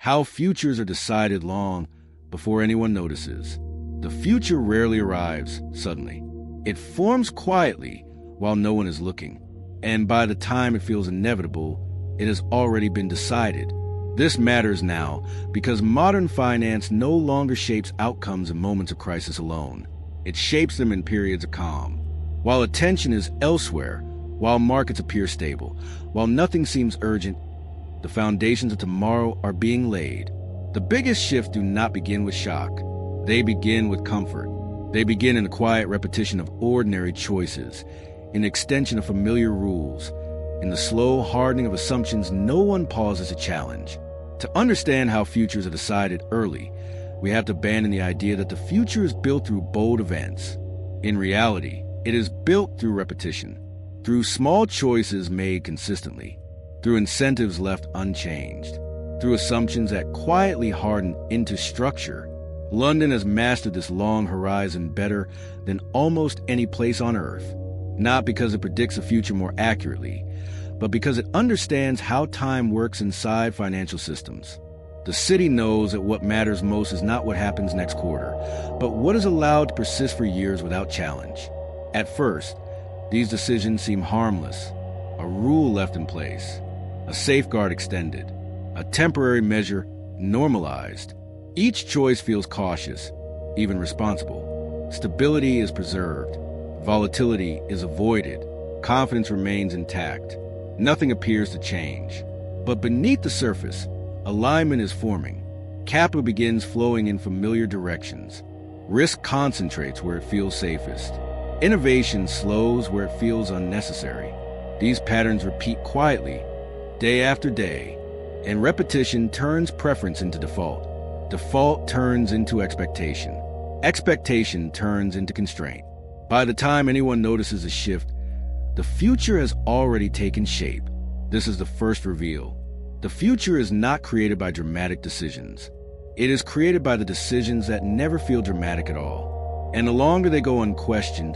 How futures are decided long before anyone notices. The future rarely arrives suddenly. It forms quietly while no one is looking, and by the time it feels inevitable, it has already been decided. This matters now because modern finance no longer shapes outcomes in moments of crisis alone. It shapes them in periods of calm. While attention is elsewhere, while markets appear stable, while nothing seems urgent, the foundations of tomorrow are being laid. The biggest shifts do not begin with shock. They begin with comfort. They begin in the quiet repetition of ordinary choices, in the extension of familiar rules, in the slow hardening of assumptions no one pauses to challenge. To understand how futures are decided early, we have to abandon the idea that the future is built through bold events. In reality, it is built through repetition, through small choices made consistently, through incentives left unchanged, through assumptions that quietly harden into structure. London has mastered this long horizon better than almost any place on Earth, not because it predicts the future more accurately, but because it understands how time works inside financial systems. The city knows that what matters most is not what happens next quarter, but what is allowed to persist for years without challenge. At first, these decisions seem harmless, a rule left in place, a safeguard extended, a temporary measure normalized. Each choice feels cautious, even responsible. Stability is preserved, volatility is avoided, confidence remains intact. Nothing appears to change. But beneath the surface, alignment is forming. Capital begins flowing in familiar directions. Risk concentrates where it feels safest. Innovation slows where it feels unnecessary. These patterns repeat quietly, day after day, and repetition turns preference into default. Default turns into expectation. Expectation turns into constraint. By the time anyone notices a shift, the future has already taken shape. This is the first reveal. The future is not created by dramatic decisions. It is created by the decisions that never feel dramatic at all. And the longer they go unquestioned,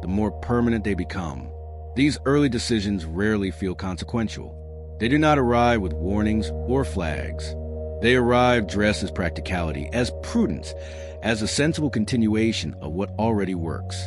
the more permanent they become. These early decisions rarely feel consequential. They do not arrive with warnings or flags. They arrive dressed as practicality, as prudence, as a sensible continuation of what already works.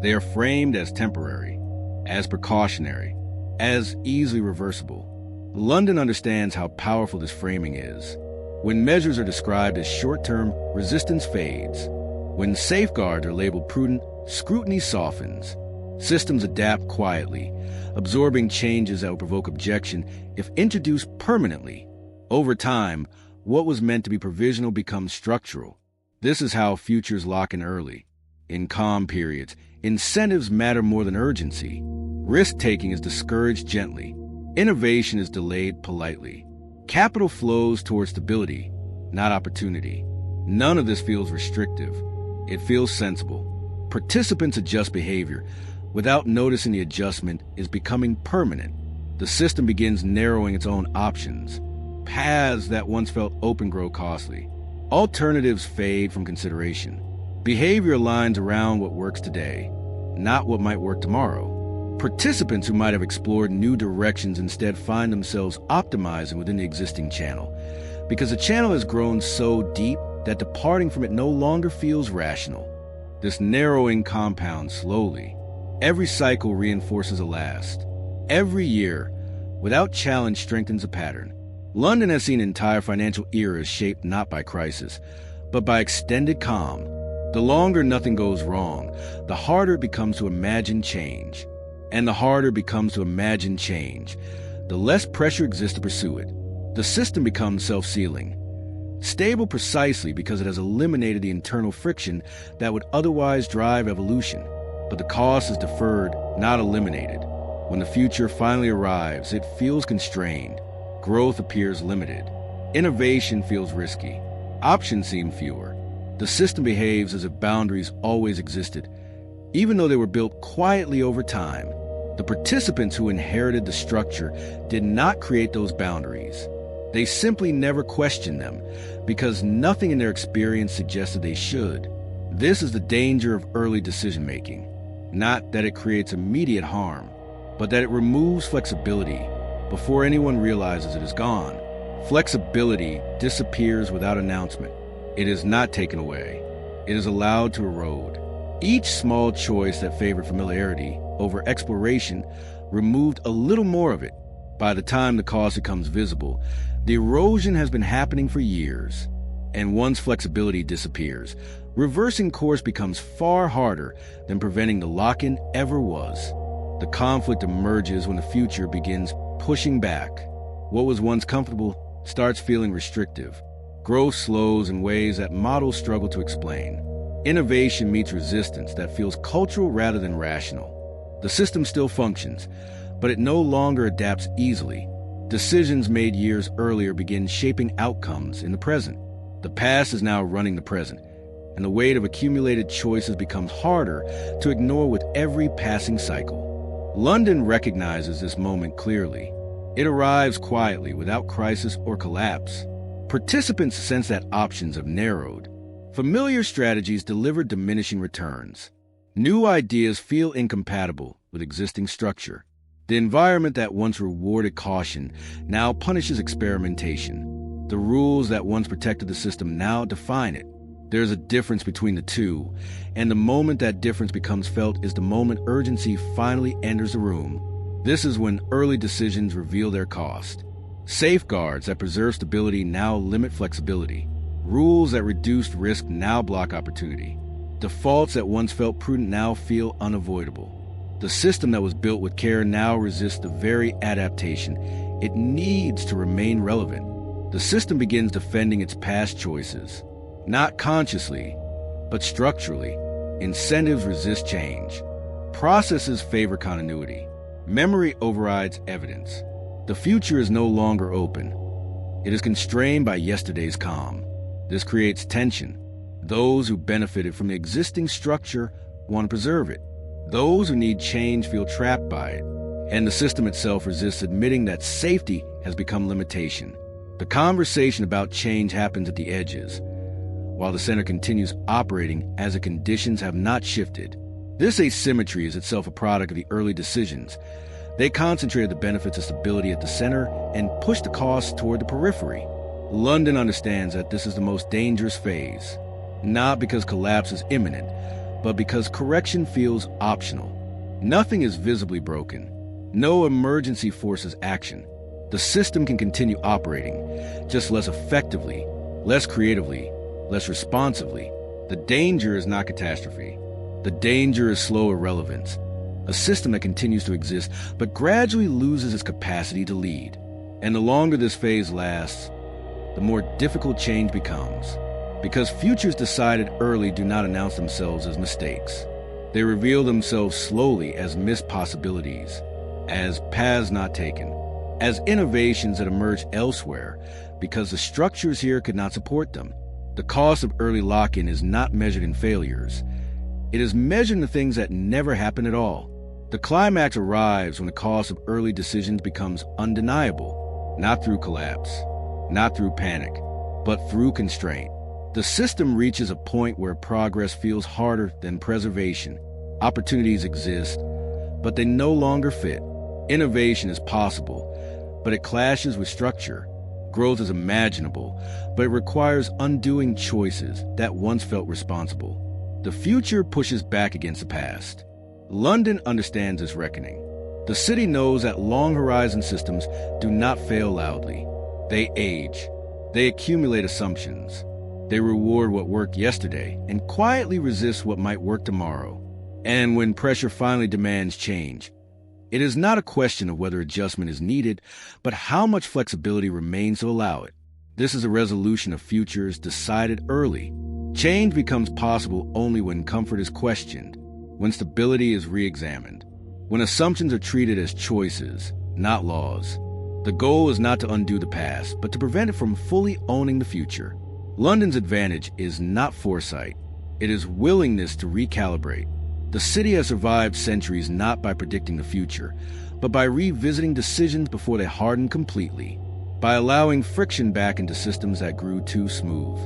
They are framed as temporary, as precautionary, as easily reversible. London understands how powerful this framing is. When measures are described as short-term, resistance fades. When safeguards are labeled prudent, scrutiny softens. Systems adapt quietly, absorbing changes that will provoke objection if introduced permanently. Over time, what was meant to be provisional becomes structural. This is how futures lock in early. In calm periods, incentives matter more than urgency. Risk-taking is discouraged gently. Innovation is delayed politely. Capital flows towards stability, not opportunity. None of this feels restrictive. It feels sensible. Participants adjust behavior. Without noticing, the adjustment is becoming permanent. The system begins narrowing its own options. Paths that once felt open grow costly. Alternatives fade from consideration. Behavior aligns around what works today, not what might work tomorrow. Participants who might have explored new directions instead find themselves optimizing within the existing channel, because the channel has grown so deep that departing from it no longer feels rational. This narrowing compounds slowly. Every cycle reinforces the last. Every year, without challenge, strengthens a pattern. London has seen entire financial eras shaped not by crisis, but by extended calm. The longer nothing goes wrong, the harder it becomes to imagine change. And the harder it becomes to imagine change, the less pressure exists to pursue it. The system becomes self-sealing. Stable precisely because it has eliminated the internal friction that would otherwise drive evolution. But the cost is deferred, not eliminated. When the future finally arrives, it feels constrained. Growth appears limited. Innovation feels risky. Options seem fewer. The system behaves as if boundaries always existed, even though they were built quietly over time. The participants who inherited the structure did not create those boundaries. They simply never questioned them, because nothing in their experience suggested they should. This is the danger of early decision-making. Not that it creates immediate harm, but that it removes flexibility before anyone realizes it is gone. Flexibility disappears without announcement. It is not taken away. It is allowed to erode. Each small choice that favored familiarity over exploration removed a little more of it. By the time the cost becomes visible, the erosion has been happening for years. And once flexibility disappears, reversing course becomes far harder than preventing the lock-in ever was. The conflict emerges when the future begins pushing back. What was once comfortable starts feeling restrictive. Growth slows in ways that models struggle to explain. Innovation meets resistance that feels cultural rather than rational. The system still functions, but it no longer adapts easily. Decisions made years earlier begin shaping outcomes in the present. The past is now running the present, and the weight of accumulated choices becomes harder to ignore with every passing cycle. London recognizes this moment clearly. It arrives quietly, without crisis or collapse. Participants sense that options have narrowed. Familiar strategies deliver diminishing returns. New ideas feel incompatible with existing structure. The environment that once rewarded caution now punishes experimentation. The rules that once protected the system now define it. There's a difference between the two, and the moment that difference becomes felt is the moment urgency finally enters the room. This is when early decisions reveal their cost. Safeguards that preserve stability now limit flexibility. Rules that reduced risk now block opportunity. Defaults that once felt prudent now feel unavoidable. The system that was built with care now resists the very adaptation it needs to remain relevant. The system begins defending its past choices. Not consciously, but structurally. Incentives resist change. Processes favor continuity. Memory overrides evidence. The future is no longer open. It is constrained by yesterday's calm. This creates tension. Those who benefited from the existing structure want to preserve it. Those who need change feel trapped by it. And the system itself resists admitting that safety has become limitation. The conversation about change happens at the edges, while the center continues operating as the conditions have not shifted. This asymmetry is itself a product of the early decisions. They concentrated the benefits of stability at the center and pushed the costs toward the periphery. London understands that this is the most dangerous phase, not because collapse is imminent, but because correction feels optional. Nothing is visibly broken. No emergency forces action. The system can continue operating, just less effectively, less creatively, less responsively. The danger is not catastrophe. The danger is slow irrelevance. A system that continues to exist, but gradually loses its capacity to lead. And the longer this phase lasts, the more difficult change becomes. Because futures decided early do not announce themselves as mistakes. They reveal themselves slowly as missed possibilities, as paths not taken, as innovations that emerge elsewhere because the structures here could not support them. The cost of early lock-in is not measured in failures. It is measured in the things that never happen at all. The climax arrives when the cost of early decisions becomes undeniable, not through collapse, not through panic, but through constraint. The system reaches a point where progress feels harder than preservation. Opportunities exist, but they no longer fit. Innovation is possible, but it clashes with structure. Growth is imaginable, but it requires undoing choices that once felt responsible. The future pushes back against the past. London understands this reckoning. The city knows that long-horizon systems do not fail loudly. They age. They accumulate assumptions. They reward what worked yesterday and quietly resist what might work tomorrow. And when pressure finally demands change, it is not a question of whether adjustment is needed, but how much flexibility remains to allow it. This is a resolution of futures decided early. Change becomes possible only when comfort is questioned, when stability is re-examined, when assumptions are treated as choices, not laws. The goal is not to undo the past, but to prevent it from fully owning the future. London's advantage is not foresight. It is willingness to recalibrate. The city has survived centuries not by predicting the future, but by revisiting decisions before they harden completely, by allowing friction back into systems that grew too smooth,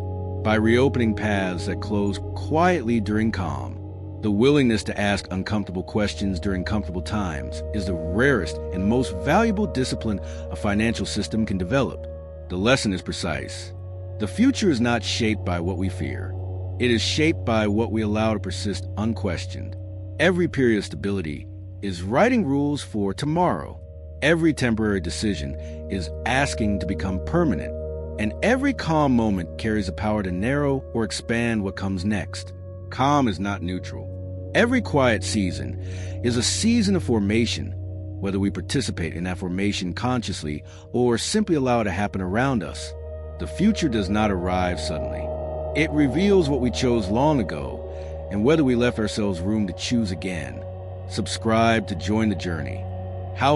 by reopening paths that closed quietly during calm. The willingness to ask uncomfortable questions during comfortable times is the rarest and most valuable discipline a financial system can develop. The lesson is precise. The future is not shaped by what we fear. It is shaped by what we allow to persist unquestioned. Every period of stability is writing rules for tomorrow. Every temporary decision is asking to become permanent. And every calm moment carries the power to narrow or expand what comes next. Calm is not neutral. Every quiet season is a season of formation, whether we participate in that formation consciously or simply allow it to happen around us. The future does not arrive suddenly. It reveals what we chose long ago and whether we left ourselves room to choose again. Subscribe to join the journey. How